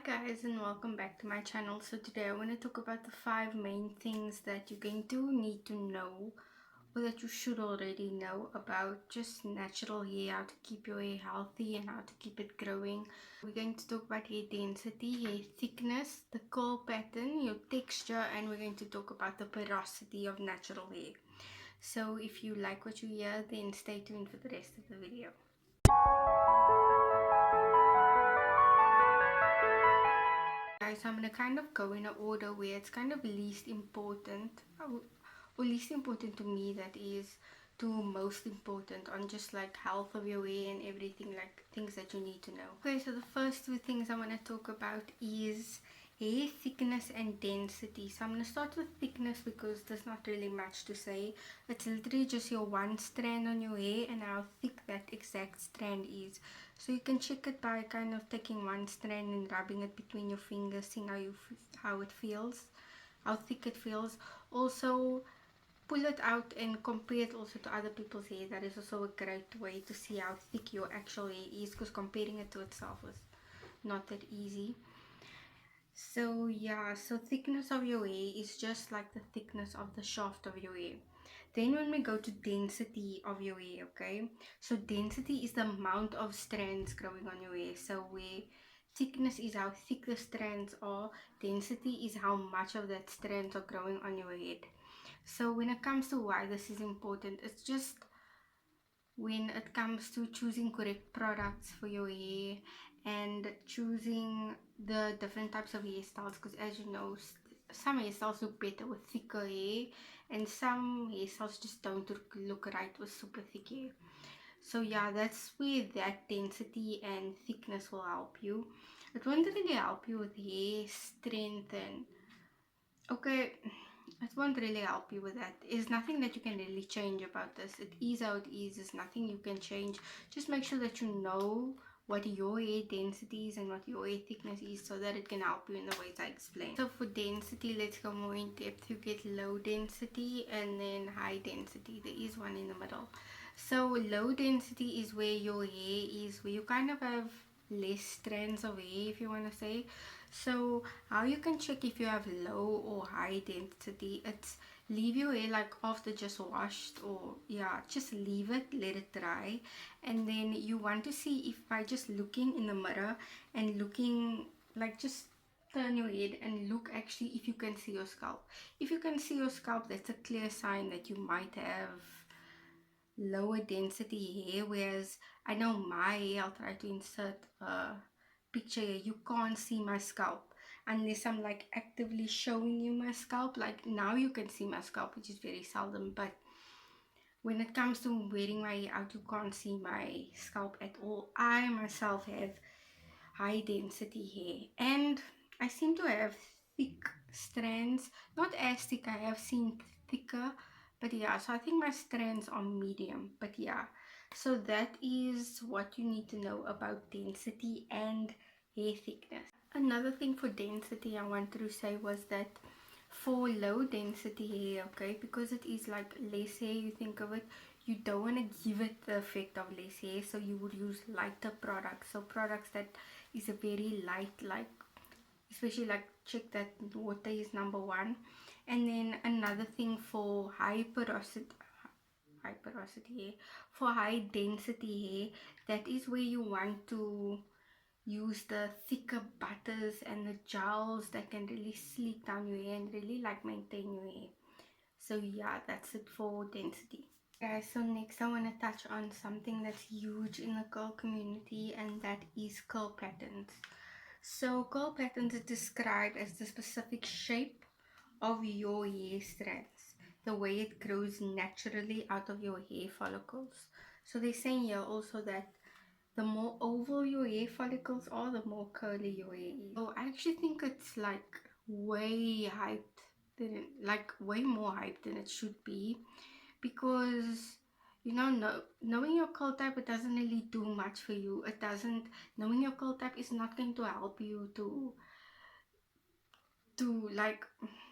guys, and welcome back to my channel. So today I want to talk about the 5 main things that you're going to need to know, or that you should already know, about just natural hair, how to keep your hair healthy and how to keep it growing. We're going to talk about hair density, hair thickness, the curl pattern, your texture, and we're going to talk about the porosity of natural hair. So if you like what you hear, then stay tuned for the rest of the video. Guys, I'm gonna kind of go in an order where it's kind of least important, or least important to me, that is, to most important on just like health of your hair and everything, like things that you need to know. Okay, so the first two things I want to talk about is hair thickness and density. So I'm going to start with thickness because there's not really much to say. It's literally just your one strand on your hair and how thick that exact strand is. So you can check it by kind of taking one strand and rubbing it between your fingers, seeing how it feels, how thick it feels. Also, pull it out and compare it also to other people's hair. That is also a great way to see how thick your actual hair is, because comparing it to itself is not that easy. So yeah, so thickness of your hair is just like the thickness of the shaft of your hair. Then when we go to density of your hair, okay, so density is the amount of strands growing on your hair. So where thickness is how thick the strands are, density is how much of that strands are growing on your head. So when it comes to why this is important, it's just when it comes to choosing correct products for your hair and choosing the different types of hairstyles, because as you know, some hairstyles look better with thicker hair and some hairstyles just don't look right with super thick hair. So yeah, that's where that density and thickness will help you. It won't really help you with hair strength and okay, it won't really help you with that. There's nothing that you can really change about this. It is how it is. There's nothing you can change. Just make sure that you know what your hair density is and what your hair thickness is, so that it can help you in the ways I explained. So for density, let's go more in depth. You get low density and then high density. There is one in the middle. So low density is where your hair is, where you kind of have less strands of hair, if you want to say. So how you can check if you have low or high density, it's leave your hair like after just washed, or yeah, just leave it, let it dry, and then you want to see if by just looking in the mirror and looking, like, just turn your head and look actually if you can see your scalp. If you can see your scalp, that's a clear sign that you might have lower density hair. Whereas I know my hair, I'll try to insert a picture here, you can't see my scalp unless I'm like actively showing you my scalp. Like now you can see my scalp, which is very seldom, but when it comes to wearing my hair out, you can't see my scalp at all. I myself have high density hair and I seem to have thick strands, not as thick, I have seen thicker, but yeah, so I think my strands are medium. But yeah, so that is what you need to know about density and hair thickness. Another thing for density I wanted to say was that for low density hair, okay, because it is like less hair, you think of it, you don't want to give it the effect of less hair, so you would use lighter products. So products that is a very light, like especially like check that water is number one. And then another thing for high porosity hair, for high density hair, that is where you want to use the thicker butters and the gels that can really sleek down your hair and really like maintain your hair. So yeah, that's it for density. Guys, so next I want to touch on something that's huge in the curl community, and that is curl patterns. So curl patterns is described as the specific shape of your hair strands, the way it grows naturally out of your hair follicles. So they're saying here also that the more oval your hair follicles are, the more curly your hair is. So I actually think it's like way hyped like way more hyped than it should be, because you know, knowing your curl type, it doesn't really do much for you. It doesn't, knowing your curl type is not going to help you to like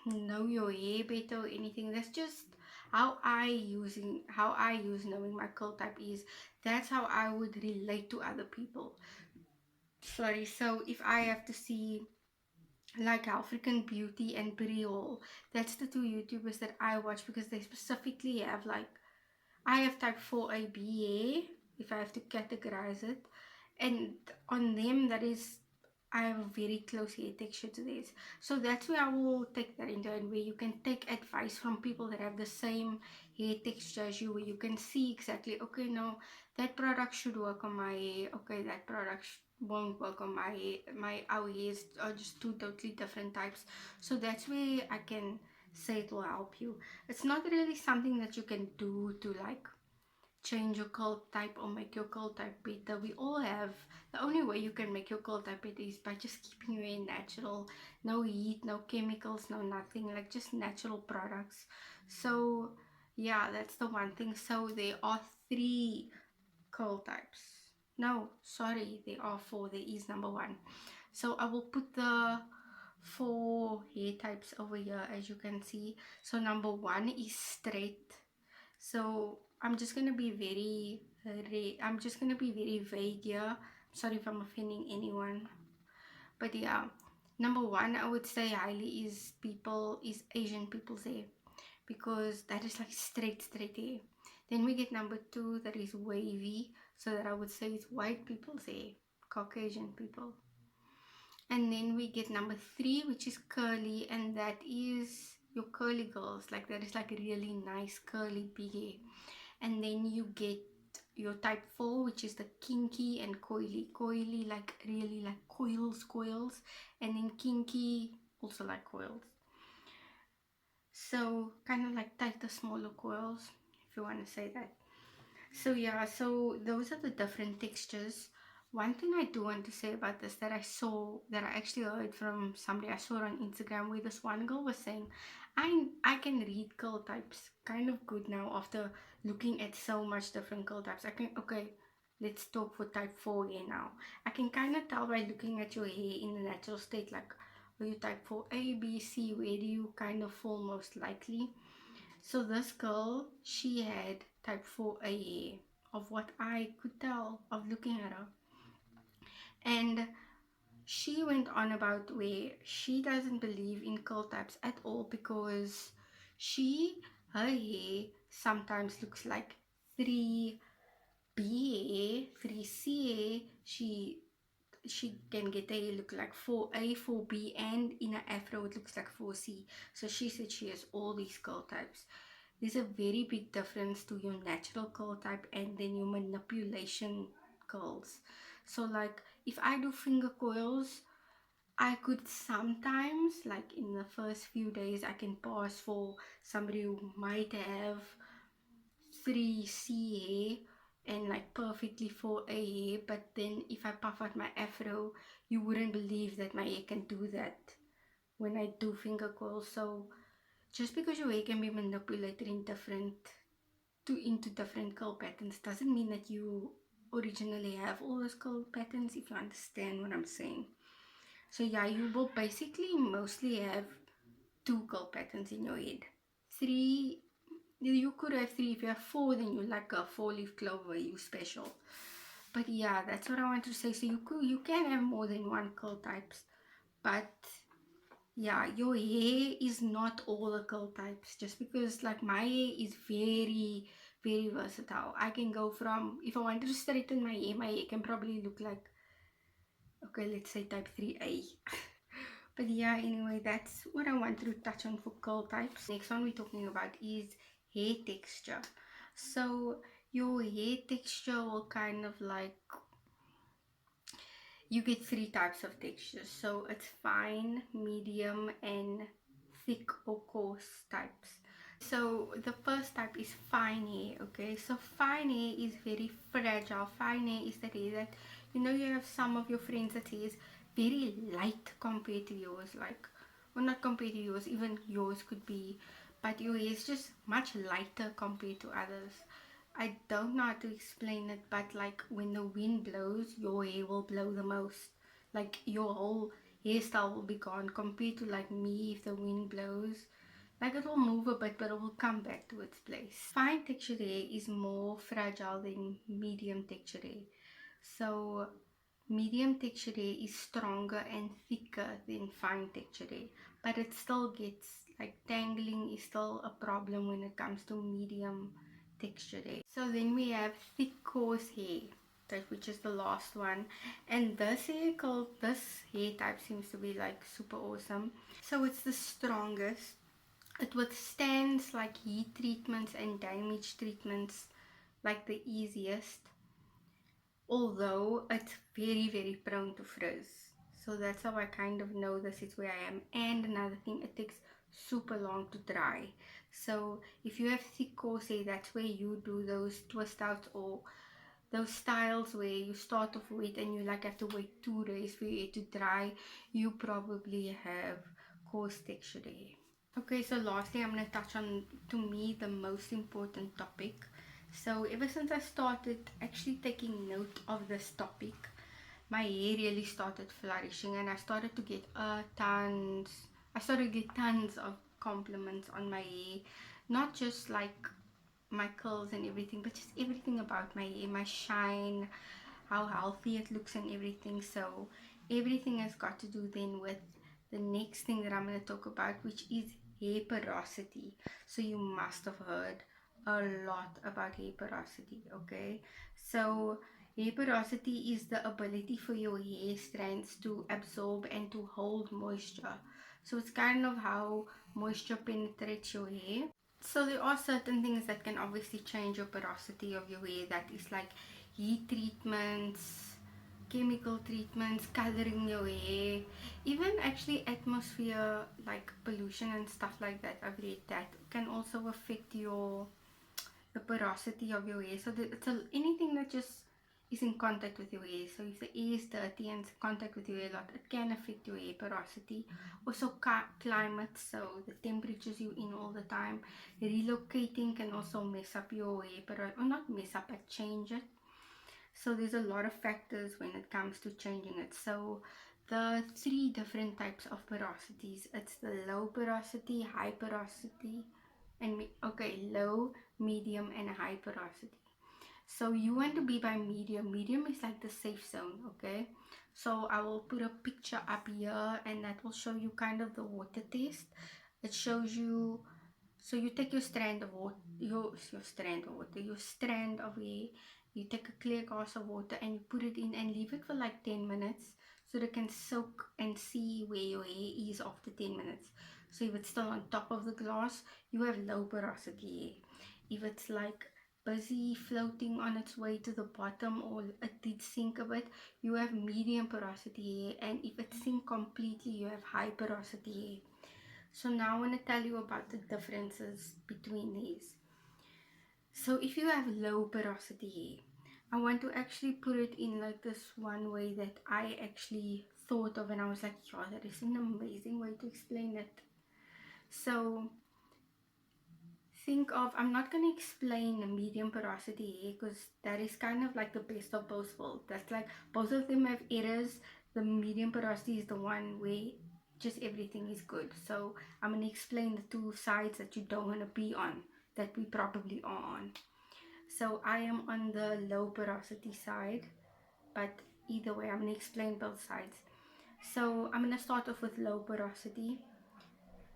know your hair better or anything. That's just how I use knowing my curl type is. That's how I would relate to other people. Sorry, so if I have to see like African Beauty and Briol, that's the two YouTubers that I watch because they specifically have like, I have type 4A if I have to categorize it, and on them that is, I have a very close hair texture to this. So that's where I will take that into, and where you can take advice from people that have the same hair texture as you, where you can see exactly, okay, no, that product should work on my hair, okay, that product won't work on my hair. Our hairs are just two totally different types. So that's where I can say it will help you. It's not really something that you can do to like change your curl type or make your curl type better. We all have, the only way you can make your curl type better is by just keeping your hair natural. No heat, no chemicals, no nothing, like just natural products. So yeah, that's the one thing. So there are three curl types. No, sorry, there are four. There is number one. So I will put the four hair types over here as you can see. So number one is straight. So I'm just gonna be I'm just gonna be very vague here. Sorry if I'm offending anyone, but yeah, number one I would say highly is Asian people's hair, because that is like straight hair. Then we get number two, that is wavy, so that I would say it's white people's hair, Caucasian people. And then we get number three, which is curly, and that is your curly girls, like that is like a really nice curly big hair. And then you get your type 4, which is the kinky and coily, like really like coils, and then kinky also like coils, so kind of like tighter smaller coils, if you want to say that. So yeah, so those are the different textures. One thing I do want to say about this, that I actually heard from somebody, I saw it on Instagram, where this one girl was saying, I can read curl types kind of good now after looking at so much different curl types. I can, okay, let's talk for type 4 hair now. I can kind of tell by looking at your hair in the natural state, like, are you type 4 A, B, C, where do you kind of fall most likely? So this girl, she had type 4A of what I could tell of looking at her. And she went on about where she doesn't believe in curl types at all, because her hair sometimes looks like 3B, 3C. She can get a look like 4A, 4B, and in an afro it looks like 4C. So she said she has all these curl types. There's a very big difference to your natural curl type and then your manipulation curls. So like if I do finger coils, I could sometimes, like in the first few days, I can pass for somebody who might have 3C hair and like perfectly 4A hair, but then if I puff out my afro, you wouldn't believe that my hair can do that when I do finger coils. So just because your hair can be manipulated into different curl patterns doesn't mean that you originally have all those curl patterns, if you understand what I'm saying. So yeah, you will basically mostly have two curl patterns in your head. Three, you could have three. If you have four, then you're like a four-leaf clover, you special. But yeah, that's what I want to say. So you can have more than one curl types, but yeah, your hair is not all the curl types. Just because like my hair is very versatile. I can go from, if I wanted to straighten my hair can probably look like, okay, let's say type 3A. But yeah, anyway, that's what I wanted to touch on for curl types. Next one we're talking about is hair texture. So your hair texture will kind of like, you get three types of textures. So it's fine, medium, and thick or coarse types. So the first type is fine hair. Okay, so fine hair is very fragile. Fine hair is the hair that, you have some of your friends that is very light compared to yours, like, well, not compared to yours, even yours could be, but your hair is just much lighter compared to others. I don't know how to explain it, but like when the wind blows, your hair will blow the most. Like your whole hairstyle will be gone compared to like me. If the wind blows, like it will move a bit, but it will come back to its place. Fine textured hair is more fragile than medium textured hair. So medium texture hair is stronger and thicker than fine texture hair, but it still gets like tangling is still a problem when it comes to medium texture hair. So then we have thick coarse hair, that which is the last one, and this hair type seems to be like super awesome. So it's the strongest. It withstands like heat treatments and damage treatments like the easiest, although it's very prone to frizz. So that's how I kind of know this is where I am. And another thing, it takes super long to dry. So if you have thick corset, that's where you do those twist outs or those styles where you start off with and you like have to wait 2 days for it to dry. You probably have coarse texture hair. Okay, so lastly, I'm going to touch on, to me, the most important topic. So, ever since I started actually taking note of this topic, my hair really started flourishing, and I started to get tons of compliments on my hair. Not just like my curls and everything, but just everything about my hair, my shine, how healthy it looks and everything. So everything has got to do then with the next thing that I'm going to talk about, which is hair porosity. So you must have heard a lot about hair porosity. Okay, so hair porosity is the ability for your hair strands to absorb and to hold moisture. So it's kind of how moisture penetrates your hair. So there are certain things that can obviously change your porosity of your hair. That is like heat treatments, chemical treatments, coloring your hair, even actually atmosphere like pollution and stuff like that. I've read that can also affect the porosity of your hair. So it's anything that just is in contact with your hair. So if the air is dirty and it's in contact with your hair a lot, it can affect your hair porosity. Also climate, so the temperatures you're in all the time. Relocating can also mess up your hair, or not mess up, but change it. So there's a lot of factors when it comes to changing it. So the three different types of porosities, it's the low porosity, high porosity, and low, medium, and high porosity. So you want to be by medium. Medium is like the safe zone. Okay, so I will put a picture up here and that will show you kind of the water test. It shows you, so you take your strand of water, your strand of hair. You take a clear glass of water and you put it in and leave it for like 10 minutes so they can soak and see where your hair is after 10 minutes. So if it's still on top of the glass, you have low porosity hair. If it's like busy floating on its way to the bottom or it did sink a bit, you have medium porosity hair. And if it sink completely, you have high porosity hair. So now I want to tell you about the differences between these. So if you have low porosity hair, I want to actually put it in like this one way that I actually thought of, and I was like, yeah, that is an amazing way to explain it. So think of, I'm not going to explain a medium porosity hair because that is kind of like the best of both worlds. That's like both of them have errors. The medium porosity is the one where just everything is good. So I'm going to explain the two sides that you don't want to be on, that we probably are on. So I am on the low porosity side, but either way I'm going to explain both sides. So I'm going to start off with low porosity.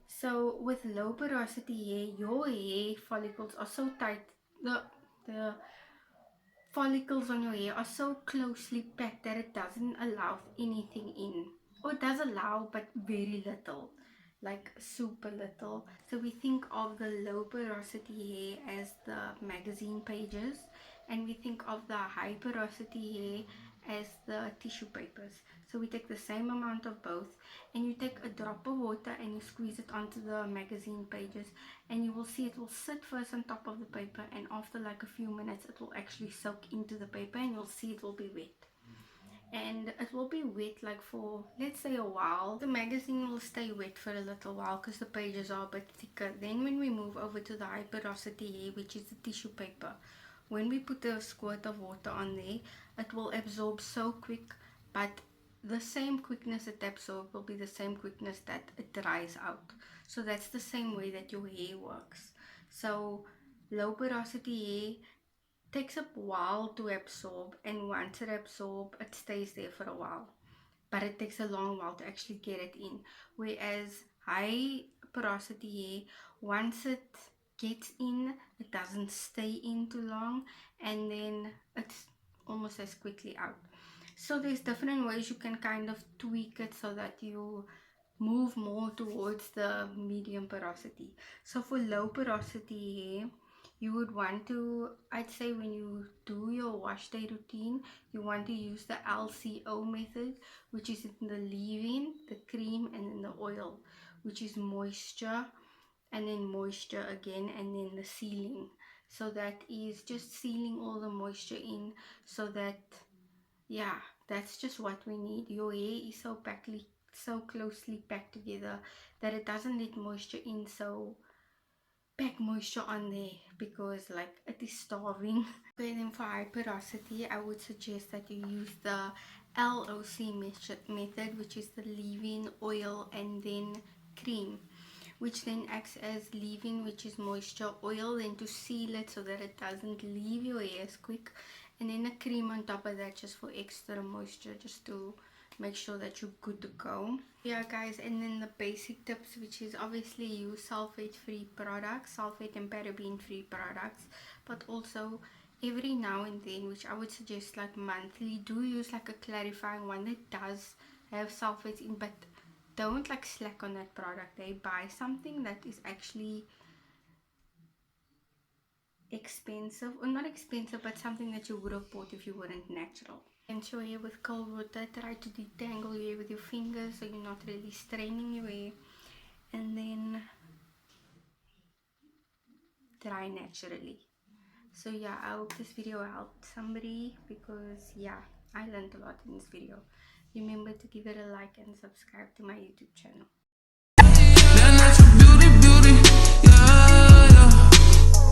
So with low porosity hair, your hair follicles are so tight. The follicles on your hair are so closely packed that it doesn't allow anything in. Or it does allow, but very little, like super little. So we think of the low porosity hair as the magazine pages, and we think of the high porosity hair as the tissue papers. So we take the same amount of both, and you take a drop of water and you squeeze it onto the magazine pages, and you will see it will sit first on top of the paper, and after like a few minutes it will actually soak into the paper, and you'll see it will be wet. And it will be wet like for, let's say, a while. The magazine will stay wet for a little while because the pages are a bit thicker. Then when we move over to the high porosity hair, which is the tissue paper, when we put a squirt of water on there, it will absorb so quick, but the same quickness it absorbs will be the same quickness that it dries out. So that's the same way that your hair works. So low porosity hair takes a while to absorb, and once it absorbs, it stays there for a while. But it takes a long while to actually get it in. Whereas high porosity hair, once it gets in, it doesn't stay in too long, and then it's almost as quickly out. So there's different ways you can kind of tweak it so that you move more towards the medium porosity. So for low porosity hair, you would want to, I'd say when you do your wash day routine, you want to use the LCO method, which is in the leave-in, the cream, and then the oil, which is moisture, and then moisture again, and then the sealing. So that is just sealing all the moisture in, so that, yeah, that's just what we need. Your hair is so closely packed together that it doesn't let moisture in, so pack moisture on there because like it is starving. Okay, then for high porosity, I would suggest that you use the LOC method, which is the leave-in, oil, and then cream, which then acts as leave-in, which is moisture, oil then to seal it so that it doesn't leave your hair as quick, and then a cream on top of that just for extra moisture, just to make sure that you're good to go. Yeah guys, and then the basic tips, which is obviously use sulfate free products, sulfate and paraben free products, but also every now and then, which I would suggest like monthly, do use like a clarifying one that does have sulfates in, but don't like slack on that product. They buy something that is actually expensive, or not expensive, but something that you would have bought if you weren't natural. And your hair with cold water, try to detangle your hair with your fingers so you're not really straining your hair, and then dry naturally. So yeah, I hope this video helped somebody, because yeah, I learned a lot in this video. Remember to give it a like and subscribe to my YouTube channel.